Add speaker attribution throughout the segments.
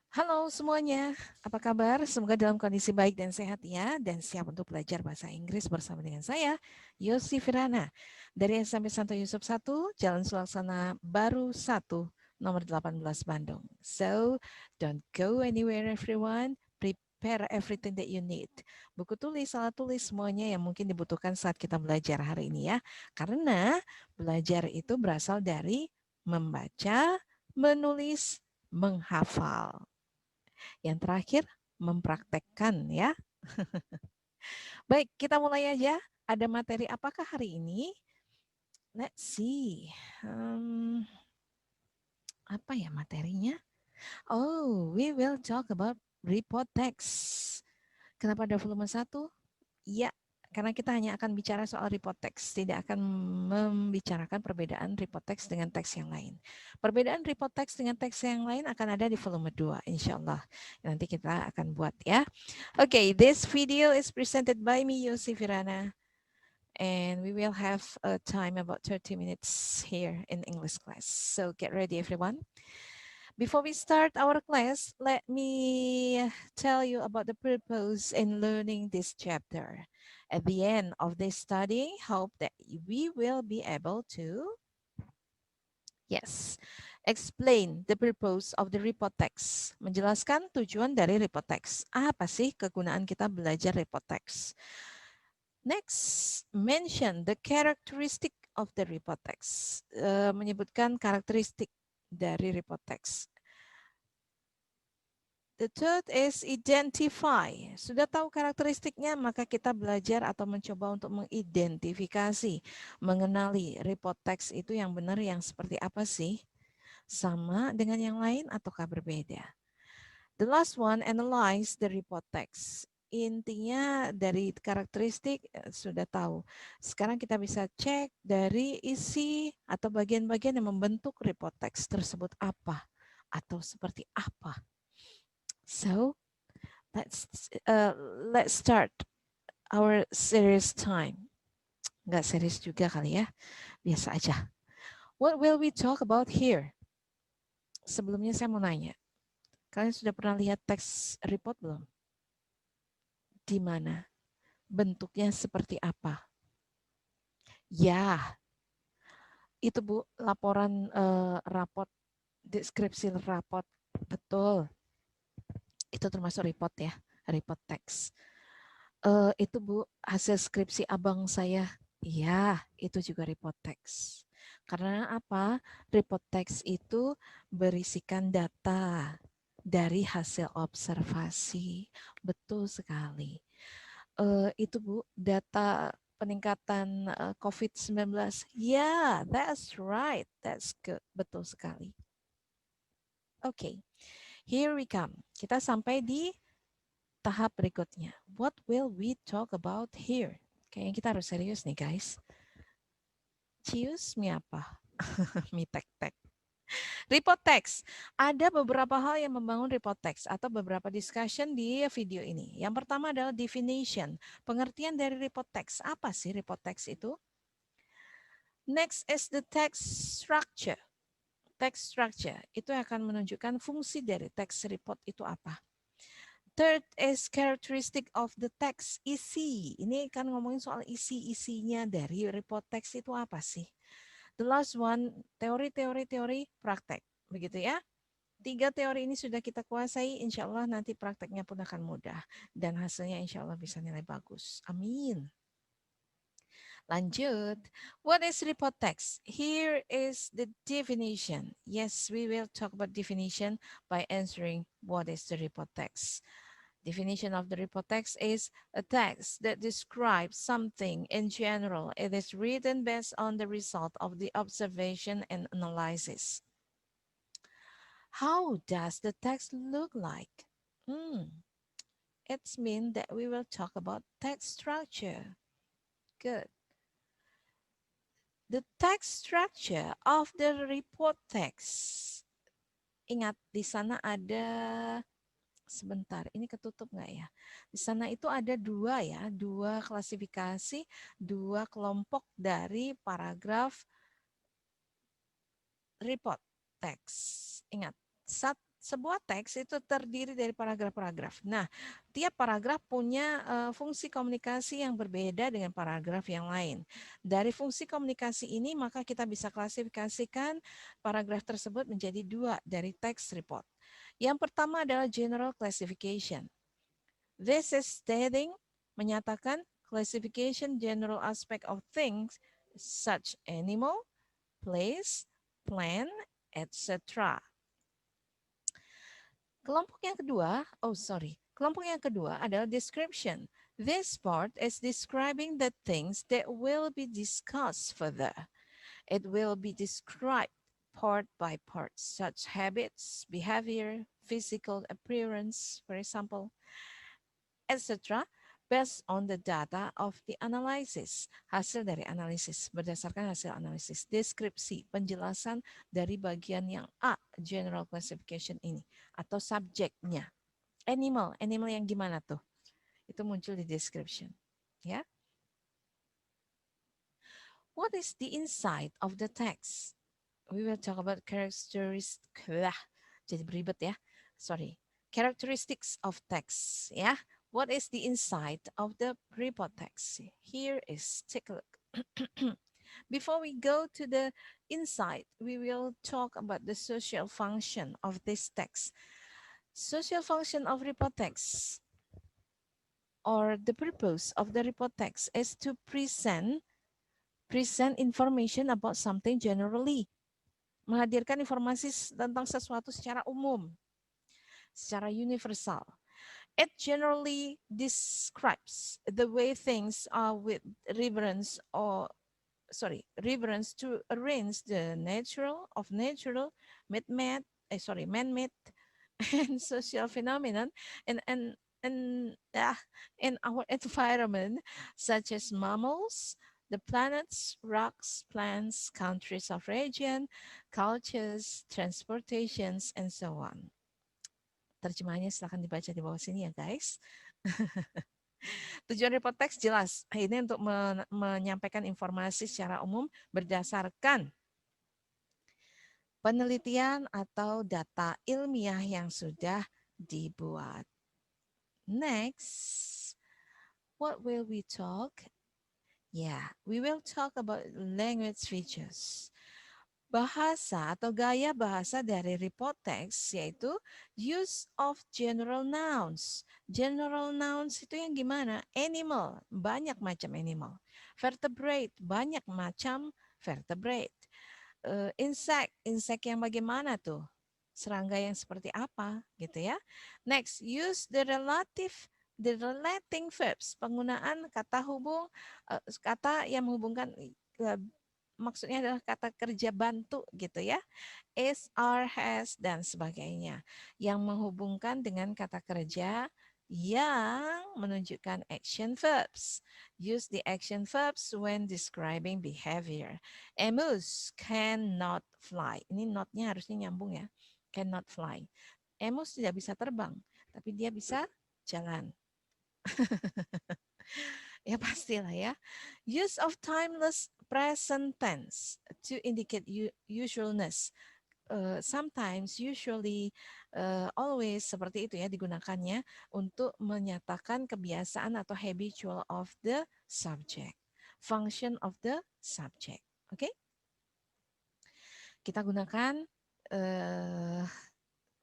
Speaker 1: Halo semuanya, apa kabar? Semoga dalam kondisi baik dan sehat ya, dan siap untuk belajar bahasa Inggris bersama dengan saya, Yosi Firana, dari SMP Santo Yusuf 1, Jalan Sulaksana Baru 1, nomor 18 Bandung. So, don't go anywhere everyone, prepare everything that you need. Buku tulis, alat tulis, semuanya yang mungkin dibutuhkan saat kita belajar hari ini ya. Karena belajar itu berasal dari membaca, menulis, menghafal. Yang terakhir, mempraktekkan ya. Baik, kita mulai aja. Ada materi apakah hari ini? Let's see. Apa ya materinya? Oh, we will talk about report text. Kenapa ada volume 1? Ya, karena kita hanya akan bicara soal report text, tidak akan membicarakan perbedaan report text dengan teks yang lain. Perbedaan report text dengan teks yang lain akan ada di volume 2, insya Allah. Nanti kita akan buat ya. Okay, this video is presented by me, Yosi Firana, and we will have a time about 30 minutes here in English class. So get ready, everyone. Before we start our class, let me tell you about the purpose in learning this chapter. At the end of this study, hope that we will be able to, yes, explain the purpose of the report text. Menjelaskan tujuan dari report text. Apa sih kegunaan kita belajar report text? Next, mention the characteristic of the report text. Menyebutkan karakteristik dari report text. The third is identify. Sudah tahu karakteristiknya, maka kita belajar atau mencoba untuk mengidentifikasi, mengenali report text itu yang benar yang seperti apa sih? Sama dengan yang lain ataukah berbeda? The last one, analyze the report text. Intinya dari karakteristik sudah tahu. Sekarang kita bisa cek dari isi atau bagian-bagian yang membentuk report text tersebut apa atau seperti apa. So, let's start our series time. Nggak series juga kali ya, biasa aja. What will we talk about here? Sebelumnya saya mau nanya, kalian sudah pernah lihat teks report belum? Di mana? Bentuknya seperti apa? Ya, itu Bu, laporan raport, deskripsi raport. Betul, itu termasuk report ya, report teks. Itu Bu, hasil skripsi abang saya. Iya, itu juga report text. Karena apa? Report text itu berisikan data dari hasil observasi. Betul sekali. Itu Bu, data peningkatan COVID-19. Ya, that's right. That's good. Betul sekali. Oke, here we come. Kita sampai di tahap berikutnya. What will we talk about here? Kayaknya kita harus serius nih guys. Cius mi apa? Mi tek-tek. Report text. Ada beberapa hal yang membangun report text atau beberapa discussion di video ini. Yang pertama adalah definition. Pengertian dari report text. Apa sih report text itu? Next is the text structure. Text structure itu akan menunjukkan fungsi dari text report itu apa. Third is characteristic of the text, isi. Ini kan ngomongin soal isi-isinya dari report text itu apa sih? The last one, teori, praktek. Begitu ya. 3 teori ini sudah kita kuasai, insya Allah nanti prakteknya pun akan mudah. Dan hasilnya insya Allah bisa nilai bagus. Amin. Lanjut. What is report text? Here is the definition. Yes, we will talk about definition by answering what is the report text. Definition of the report text is a text that describes something in general. It is written based on the result of the observation and analysis. How does the text look like? It's mean that we will talk about text structure. Good. The text structure of the report text. Ingat, di sana ada sebentar, ini ketutup nggak ya? Di sana itu ada dua klasifikasi, dua kelompok dari paragraf report text. Ingat, sebuah teks itu terdiri dari paragraf-paragraf. Nah, tiap paragraf punya fungsi komunikasi yang berbeda dengan paragraf yang lain. Dari fungsi komunikasi ini, maka kita bisa klasifikasikan paragraf tersebut menjadi dua dari teks report. Yang pertama adalah general classification. This is stating, menyatakan classification general aspect of things such animal, place, plant, etc. Kelompok yang kedua, kelompok yang kedua adalah description. This part is describing the things that will be discussed further. It will be described part by part, such habits, behavior, physical appearance, for example, etc. based on the data of the analysis. Hasil dari analisis, berdasarkan hasil analisis. Deskripsi, penjelasan dari bagian yang A, general classification ini, atau subjeknya. Animal yang gimana tuh? Itu muncul di description. Ya. What is the insight of the text? We will talk about jadi beribet ya. Sorry. Characteristics of text. Ya. What is the insight of the report text? Here is, take a look. Before we go to the insight, we will talk about the social function of this text. Social function of report text, or the purpose of the report text, is to present information about something generally. Menghadirkan informasi tentang sesuatu secara umum, secara universal. It generally describes the way things are with reference to arrange the man-made, man-made and social phenomenon in our environment, such as mammals, the planets, rocks, plants, countries of region, cultures, transportations, and so on. Terjemahannya silahkan dibaca di bawah sini ya guys. Tujuan report text jelas. Ini untuk menyampaikan informasi secara umum berdasarkan penelitian atau data ilmiah yang sudah dibuat. Next, what will we talk? Yeah, we will talk about language features. Bahasa atau gaya bahasa dari report text yaitu use of general nouns. General nouns itu yang gimana? Animal, banyak macam animal. Vertebrate, banyak macam vertebrate. Insect yang bagaimana tuh? Serangga yang seperti apa gitu ya. Next, use the relating verbs, penggunaan kata hubung, kata yang menghubungkan, maksudnya adalah kata kerja bantu gitu ya. Is, are, has, dan sebagainya. Yang menghubungkan dengan kata kerja yang menunjukkan action verbs. Use the action verbs when describing behavior. Emus cannot fly. Ini not-nya harusnya nyambung ya. Cannot fly. Emus tidak bisa terbang, tapi dia bisa jalan. Ya pastilah ya. Use of timeless present tense to indicate usualness. Sometimes, usually, always, seperti itu ya digunakannya untuk menyatakan kebiasaan atau habitual of the subject. Function of the subject. Oke? Kita gunakan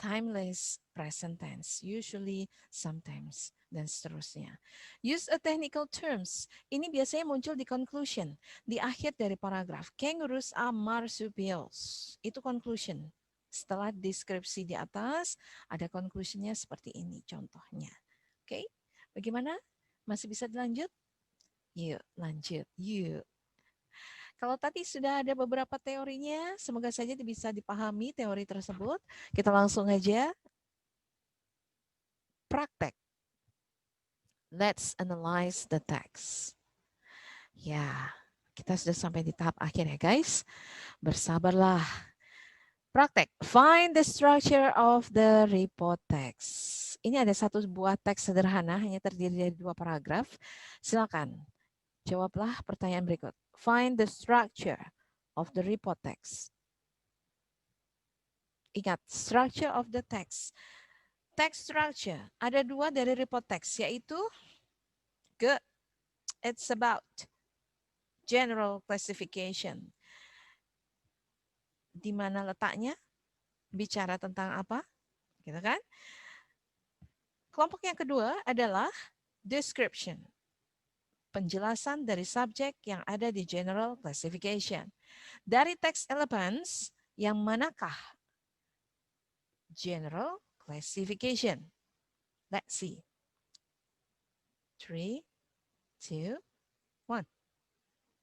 Speaker 1: timeless present tense, usually, sometimes, dan seterusnya. Use a technical terms. Ini biasanya muncul di conclusion, di akhir dari paragraf. Kangaroos are marsupials. Itu conclusion. Setelah deskripsi di atas, ada conclusionnya seperti ini contohnya. Oke, bagaimana? Masih bisa dilanjut? Yuk, lanjut. Yuk. Kalau tadi sudah ada beberapa teorinya, semoga saja bisa dipahami teori tersebut. Kita langsung aja praktek. Let's analyze the text. Ya, kita sudah sampai di tahap akhir ya guys. Bersabarlah. Praktek. Find the structure of the report text. Ini ada satu buah teks sederhana, hanya terdiri dari 2 paragraf. Silakan, jawablah pertanyaan berikut. Find the structure of the report text. Ingat, structure of the text. Text structure, ada dua dari report text, yaitu good, it's about general classification. Di mana letaknya? Bicara tentang apa? Gitu kan? Kelompok yang kedua adalah description. Penjelasan dari subjek yang ada di general classification. Dari text elements, yang manakah general classification? Let's see. 3, 2, 1.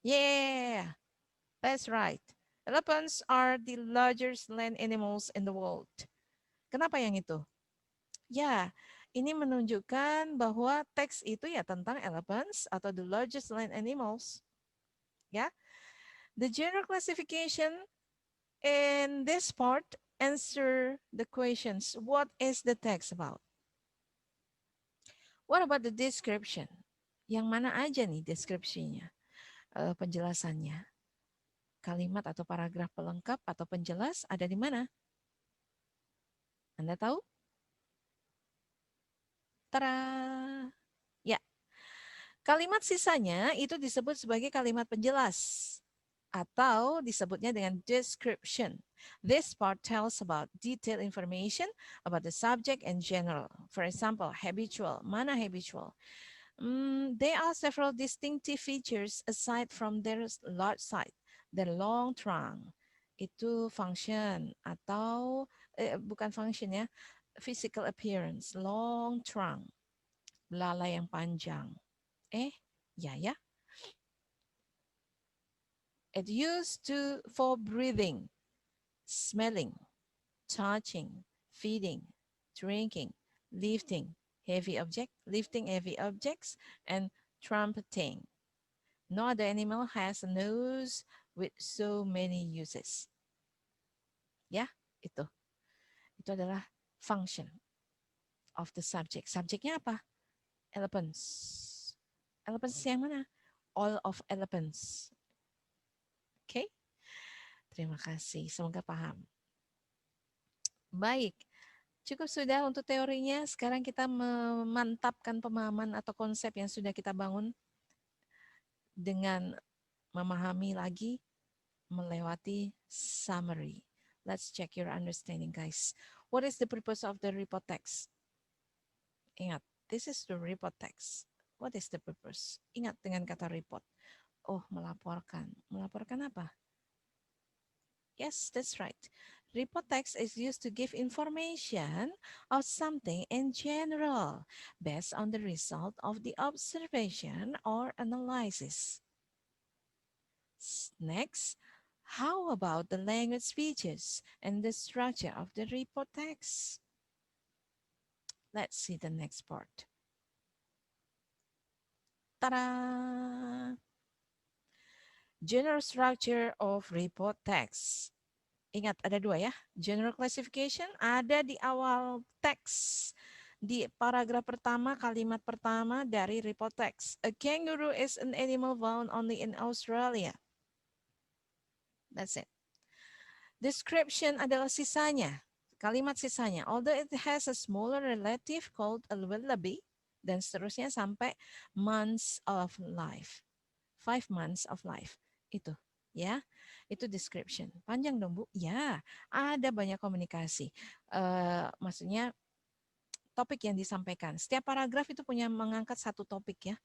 Speaker 1: Yeah, that's right. Elephants are the largest land animals in the world. Kenapa yang itu? Ya, ini menunjukkan bahwa teks itu ya tentang elephants atau the largest land animals. Ya, the general classification in this part answer the questions. What is the text about? What about the description? Yang mana aja nih deskripsinya, penjelasannya? Kalimat atau paragraf pelengkap atau penjelas ada di mana? Anda tahu? Tara. Ya, kalimat sisanya itu disebut sebagai kalimat penjelas atau disebutnya dengan description. This part tells about detailed information about the subject in general. For example, habitual. Mana habitual? There are several distinctive features aside from their large size. The long trunk itu function atau bukan function ya, physical appearance. Long trunk, belalai yang panjang. Ya ya. It used to for breathing, smelling, touching, feeding, drinking, lifting heavy objects, and trumpeting. No other animal has a nose with so many uses. Ya, itu. Itu adalah function of the subject. Subjeknya apa? Elephants. Elephants yang mana? All of elephants. Oke? Terima kasih. Semoga paham. Baik. Cukup sudah untuk teorinya. Sekarang kita memantapkan pemahaman atau konsep yang sudah kita bangun dengan memahami lagi melewati summary. Let's check your understanding, guys. What is the purpose of the report text? Ingat, this is the report text. What is the purpose? Ingat dengan kata report. Oh, melaporkan. Melaporkan apa? Yes, that's right. Report text is used to give information of something in general based on the result of the observation or analysis. Next, how about the language features and the structure of the report text? Let's see the next part. Ta-da! General structure of report text. Ingat, ada dua ya. General classification ada di awal teks. Di paragraf pertama, kalimat pertama dari report text. A kangaroo is an animal found only in Australia. That's it. Description adalah sisanya. Kalimat sisanya. Although it has a smaller relative called a wallaby. Dan seterusnya sampai months of life. 5 months of life. Itu ya. Itu description. Panjang dong, Bu? Ya, ada banyak komunikasi. Maksudnya topik yang disampaikan. Setiap paragraf itu punya mengangkat satu topik ya.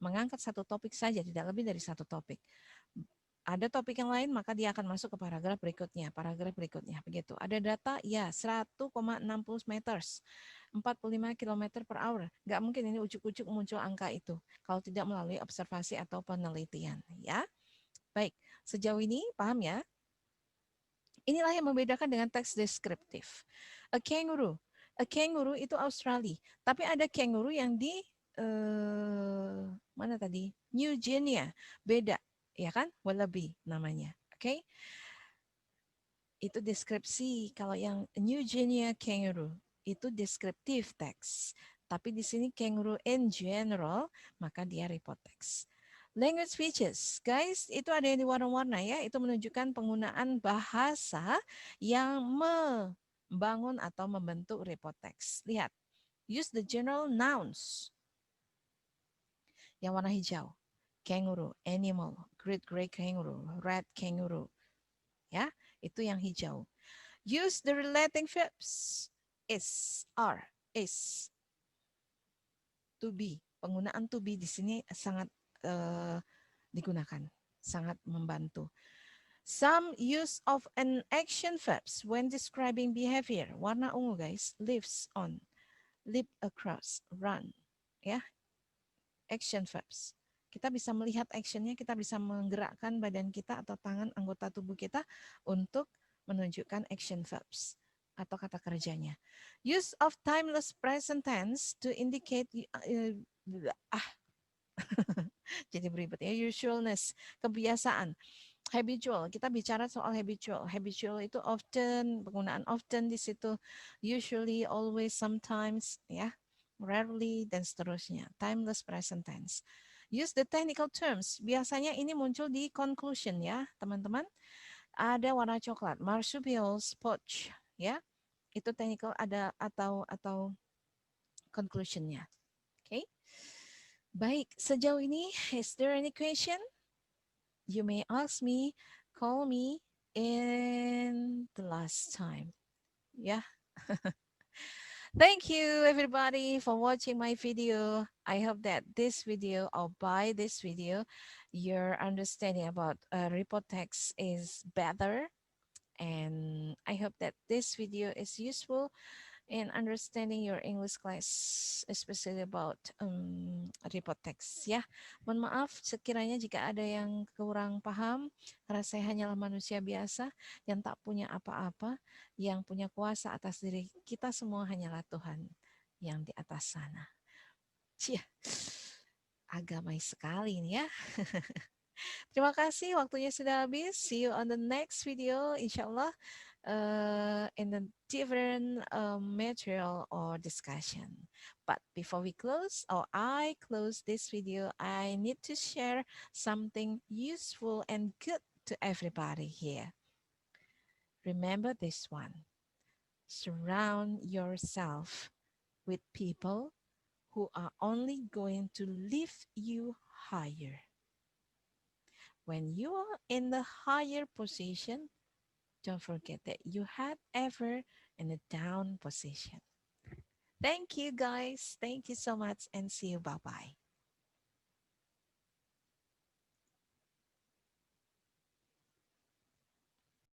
Speaker 1: Mengangkat satu topik saja, tidak lebih dari satu topik. Ada topik yang lain, maka dia akan masuk ke paragraf berikutnya, begitu. Ada data, ya 1,60 meters, 45 km per hour. Nggak mungkin ini ujuk-ujuk muncul angka itu, kalau tidak melalui observasi atau penelitian. Ya, baik. Sejauh ini paham ya? Inilah yang membedakan dengan teks deskriptif. A kangaroo. A kangaroo itu Australia. Tapi ada kangaroo yang di mana tadi? New Guinea. Beda, ya kan? Wallaby namanya. Oke. Okay? Itu deskripsi. Kalau yang New Guinea kangaroo itu deskriptif teks. Tapi di sini kangaroo in general, maka dia report text. Language features, guys, itu ada yang di warna-warna ya. Itu menunjukkan penggunaan bahasa yang Bangun atau membentuk report text. Lihat, use the general nouns yang warna hijau. Kangaroo, animal, great gray kangaroo, red kangaroo. Ya, itu yang hijau. Use the relating verbs. Is, are, is, to be. Penggunaan to be di sini sangat digunakan, sangat membantu. Some use of an action verbs when describing behavior. Warna ungu guys, lives on, leap across, run. Ya, action verbs. Kita bisa melihat actionnya, kita bisa menggerakkan badan kita atau tangan anggota tubuh kita untuk menunjukkan action verbs atau kata kerjanya. Use of timeless present tense to indicate jadi beribet ya, usualness, kebiasaan. Habitual, kita bicara soal habitual. Habitual itu often, penggunaan often di situ, usually, always, sometimes, ya, rarely, dan seterusnya. Timeless present tense. Use the technical terms. Biasanya ini muncul di conclusion ya, teman-teman. Ada warna coklat, marsupials, poach, ya. Itu technical ada atau conclusionnya. Oke. Okay? Baik, sejauh ini, is there any question? You may ask me, call me in the last time. Yeah. Thank you everybody for watching my video. I hope that this video or by this video, your understanding about report text is better. And I hope that this video is useful in understanding your English class, especially about report text ya. Mohon maaf sekiranya jika ada yang kurang paham, karena saya hanyalah manusia biasa yang tak punya apa-apa, yang punya kuasa atas diri kita semua hanyalah Tuhan yang di atas sana. Cia, agamai sekali ini ya. Terima kasih, waktunya sudah habis. See you on the next video, insyaAllah. In a different material or discussion. But before we close, or I close this video, I need to share something useful and good to everybody here. Remember this one. Surround yourself with people who are only going to lift you higher. When you are in the higher position, don't forget that you had ever in a down position. Thank you guys. Thank you so much and see you. Bye-bye.